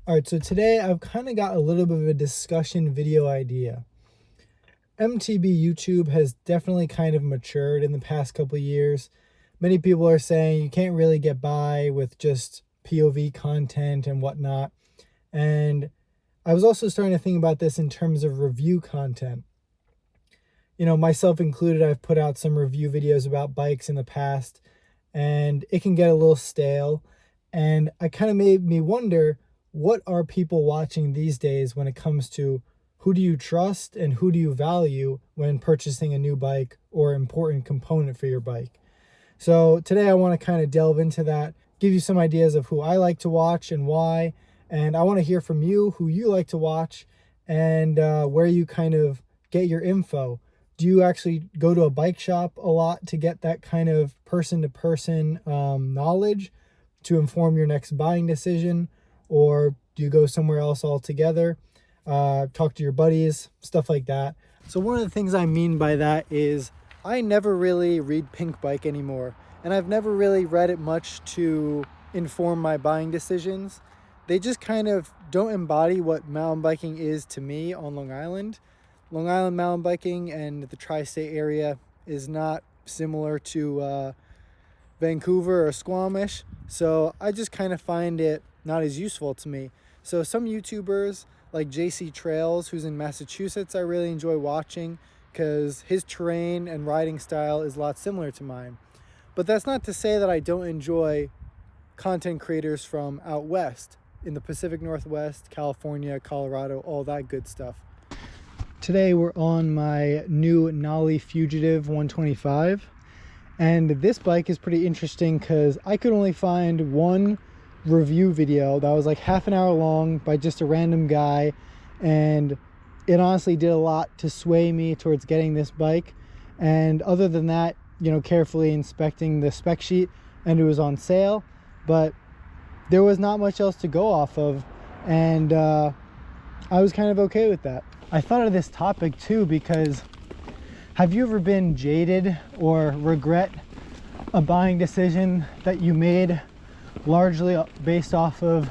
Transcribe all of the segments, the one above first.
All right, so today I've kind of got a little bit of a discussion video idea. MTB YouTube has definitely kind of matured in the past couple of years. Many people are saying you can't really get by with just POV content and whatnot. And I was also starting to think about this in terms of review content. You know, myself included, I've put out some review videos about bikes in the past, and it can get a little stale. And it kind of made me wonder, what are people watching these days when it comes to who do you trust and who do you value when purchasing a new bike or important component for your bike? So today I want to kind of delve into that, give you some ideas of who I like to watch and why. And I want to hear from you who you like to watch and where you kind of get your info. Do you actually go to a bike shop a lot to get that kind of person-to-person knowledge to inform your next buying decision? Or do you go somewhere else altogether? Talk to your buddies, stuff like that. So one of the things I mean by that is I never really read Pinkbike anymore. And I've never really read it much to inform my buying decisions. They just kind of don't embody what mountain biking is to me on Long Island. Long Island mountain biking and the tri-state area is not similar to Vancouver or Squamish. So I just kind of find it not as useful to me. So some YouTubers like JC Trails, who's in Massachusetts, I really enjoy watching because his terrain and riding style is a lot similar to mine. But that's not to say that I don't enjoy content creators from out west, in the Pacific Northwest, California, Colorado, all that good stuff. Today we're on my new Nolly Fugitive 125, and this bike is pretty interesting because I could only find one review video that was like half an hour long by just a random guy, and it honestly did a lot to sway me towards getting this bike. And other than that, you know, carefully inspecting the spec sheet, and it was on sale, but there was not much else to go off of, and I was kind of okay with that. I thought of this topic too because have you ever been jaded or regret a buying decision that you made largely based off of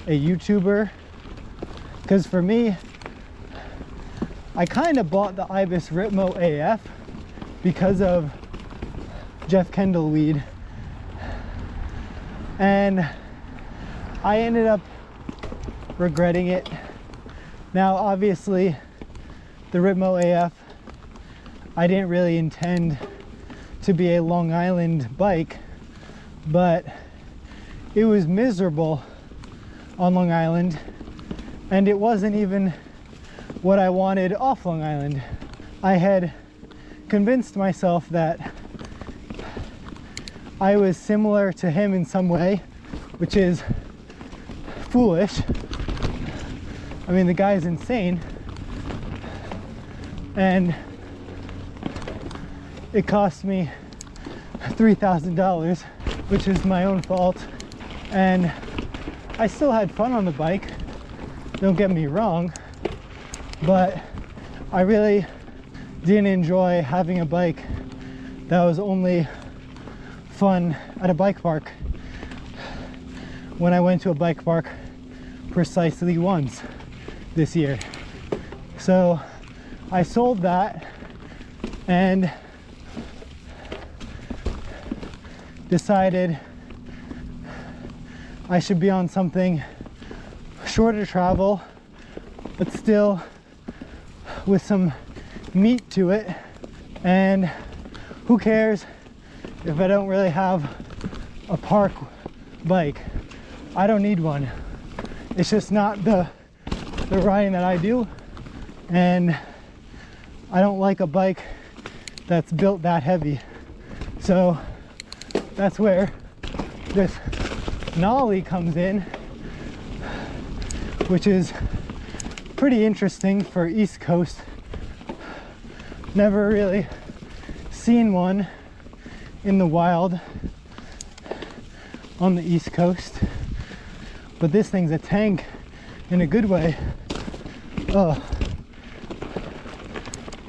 a YouTuber? Because for me, I kind of bought the Ibis Ripmo AF because of Jeff Kendall-Weed, and I ended up regretting it. Now obviously the Ripmo AF, I didn't really intend to be a Long Island bike, but it was miserable on Long Island, and it wasn't even what I wanted off Long Island. I had convinced myself that I was similar to him in some way, which is foolish. I mean, the guy's insane, and it cost me $3,000, which is my own fault. And I still had fun on the bike, don't get me wrong, but I really didn't enjoy having a bike that was only fun at a bike park when I went to a bike park precisely once this year. So I sold that and decided I should be on something shorter travel, but still with some meat to it. And who cares if I don't really have a park bike? I don't need one. It's just not the riding that I do, and I don't like a bike that's built that heavy. So that's where this Nolly comes in, which is pretty interesting for East Coast. Never really seen one in the wild on the East Coast, but this thing's a tank in a good way. Oh,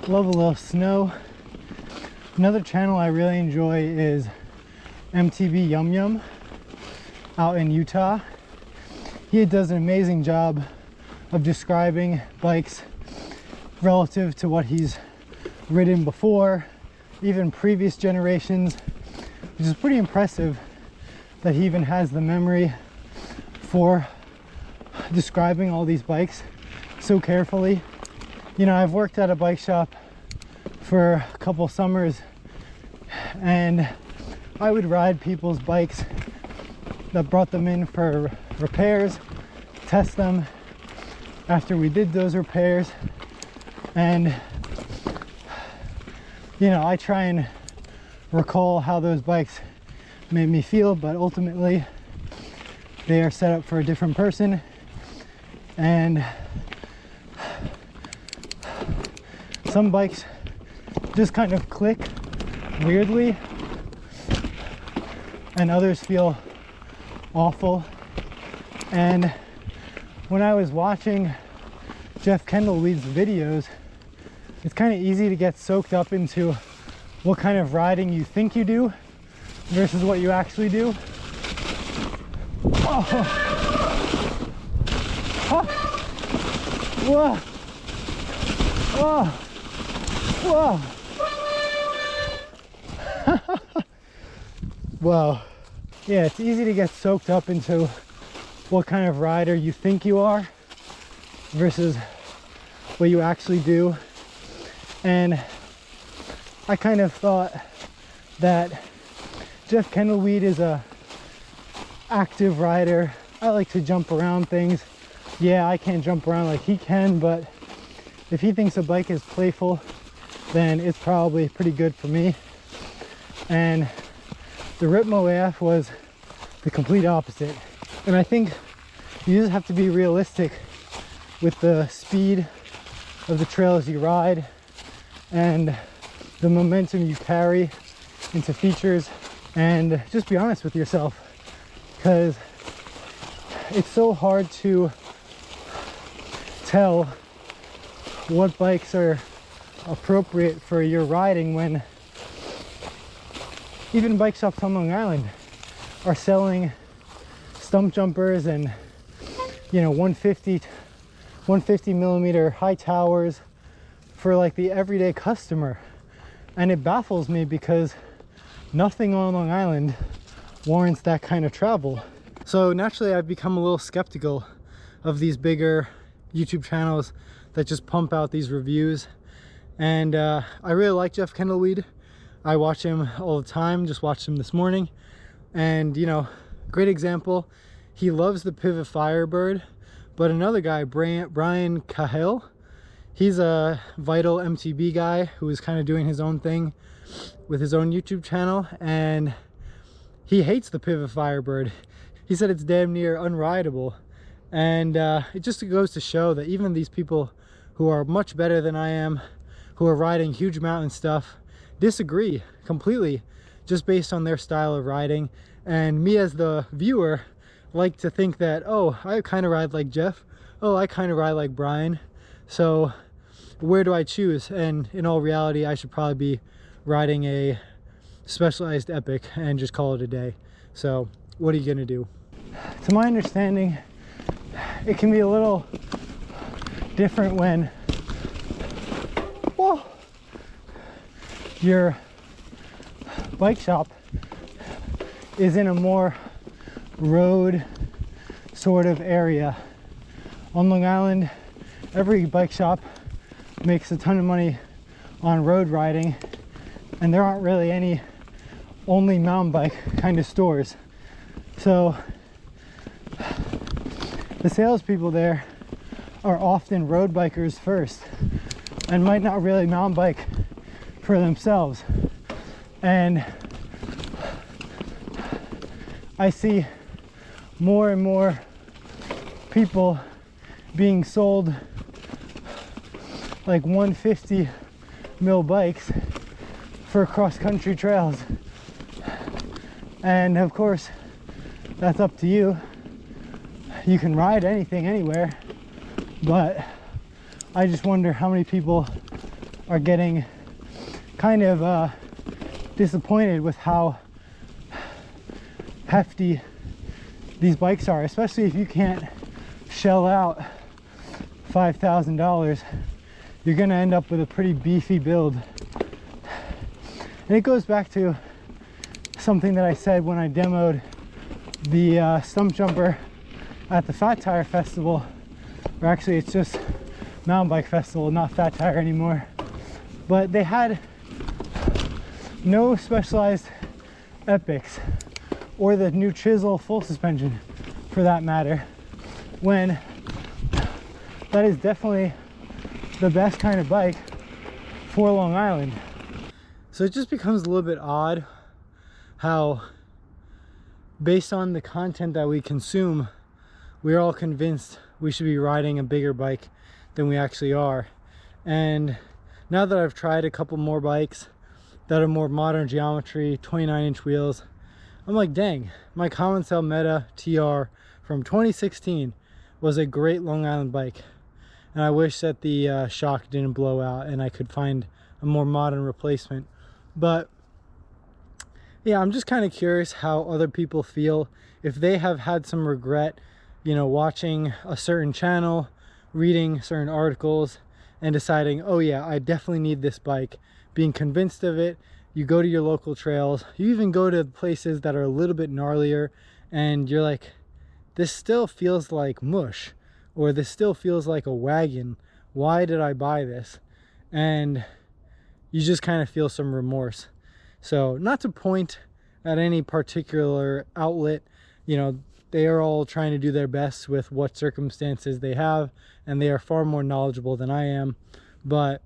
love a little snow. Another channel I really enjoy is MTB Yum Yum out in Utah. he does an amazing job of describing bikes relative to what he's ridden before, even previous generations, which is pretty impressive that he even has the memory for describing all these bikes so carefully. You know, I've worked at a bike shop for a couple summers, and I would ride people's bikes that brought them in for repairs, test them after we did those repairs, and you know, I try and recall how those bikes made me feel, but ultimately they are set up for a different person, and some bikes just kind of click weirdly and others feel awful. And when I was watching Jeff Kendall-Weed's videos, it's kind of easy to get soaked up into what kind of riding you think you do versus what you actually do. Oh. Oh. Whoa. Whoa. Whoa. Wow. Yeah, it's easy to get soaked up into what kind of rider you think you are versus what you actually do. And I kind of thought that Jeff Kendall-Weed is a active rider. I like to jump around things. Yeah, I can't jump around like he can, but if he thinks a bike is playful, then it's probably pretty good for me. And the Ripmo AF was the complete opposite. And I think you just have to be realistic with the speed of the trails you ride and the momentum you carry into features, and just be honest with yourself, because it's so hard to tell what bikes are appropriate for your riding when even bike shops on Long Island are selling stump jumpers and, you know, 150 millimeter high towers for like the everyday customer. And it baffles me because nothing on Long Island warrants that kind of travel. So naturally I've become a little skeptical of these bigger YouTube channels that just pump out these reviews. And I really like Jeff Kendall-Weed. I watch him all the time, just watched him this morning. And you know, great example, he loves the Pivot Firebird. But another guy, Brian Cahill, he's a Vital MTB guy who is kind of doing his own thing with his own YouTube channel, and he hates the Pivot Firebird. He said it's damn near unrideable. And it just goes to show that even these people who are much better than I am, who are riding huge mountain stuff, disagree completely just based on their style of riding. And me as the viewer like to think that, oh, I kind of ride like Jeff, oh, I kind of ride like Brian, so where do I choose? And in all reality, I should probably be riding a Specialized Epic and just call it a day. So what are you gonna do? To my understanding, it can be a little different when, whoa, your bike shop is in a more road sort of area. On Long Island, every bike shop makes a ton of money on road riding, and there aren't really any only mountain bike kind of stores. So the salespeople there are often road bikers first and might not really mountain bike for themselves. And I see more and more people being sold like 150 mil bikes for cross-country trails. And of course, that's up to you. You can ride anything anywhere, but I just wonder how many people are getting kind of disappointed with how hefty these bikes are, especially if you can't shell out $5,000, you're gonna end up with a pretty beefy build. And it goes back to something that I said when I demoed the stump jumper at the Fat Tire Festival, or actually it's just Mountain Bike Festival, not Fat Tire anymore. But they had no specialized epics or the new chisel full suspension for that matter, when that is definitely the best kind of bike for Long Island. So it just becomes a little bit odd how, based on the content that we consume, we're all convinced we should be riding a bigger bike than we actually are. And now that I've tried a couple more bikes that are more modern geometry, 29-inch wheels, I'm like, dang, my Common Cell Meta TR from 2016 was a great Long Island bike. And I wish that the shock didn't blow out and I could find a more modern replacement. But yeah, I'm just kind of curious how other people feel, if they have had some regret, you know, watching a certain channel, reading certain articles, and deciding, oh yeah, I definitely need this bike, being convinced of it. You go to your local trails, you even go to places that are a little bit gnarlier, and you're like, this still feels like mush, or this still feels like a wagon. Why did I buy this? And you just kind of feel some remorse. So not to point at any particular outlet, you know, they are all trying to do their best with what circumstances they have, and they are far more knowledgeable than I am, but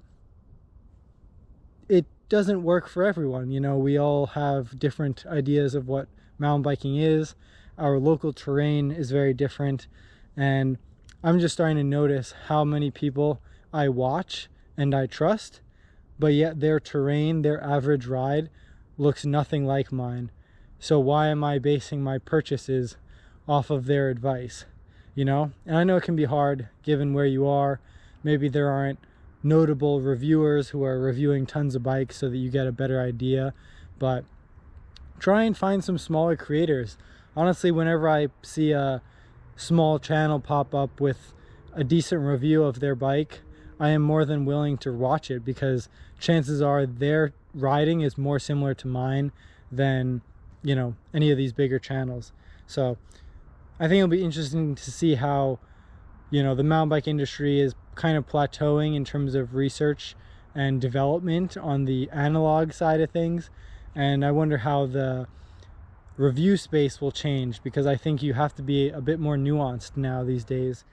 it doesn't work for everyone. You know, we all have different ideas of what mountain biking is. Our local terrain is very different, and I'm just starting to notice how many people I watch and I trust, but yet their terrain, their average ride looks nothing like mine. So why am I basing my purchases off of their advice? You know, and I know it can be hard given where you are. Maybe there aren't notable reviewers who are reviewing tons of bikes so that you get a better idea, but try and find some smaller creators. Honestly, whenever I see a small channel pop up with a decent review of their bike, I am more than willing to watch it, because chances are their riding is more similar to mine than, you know, any of these bigger channels. So I think it'll be interesting to see how, you know, the mountain bike industry is kind of plateauing in terms of research and development on the analog side of things. And I wonder how the review space will change, because I think you have to be a bit more nuanced now these days.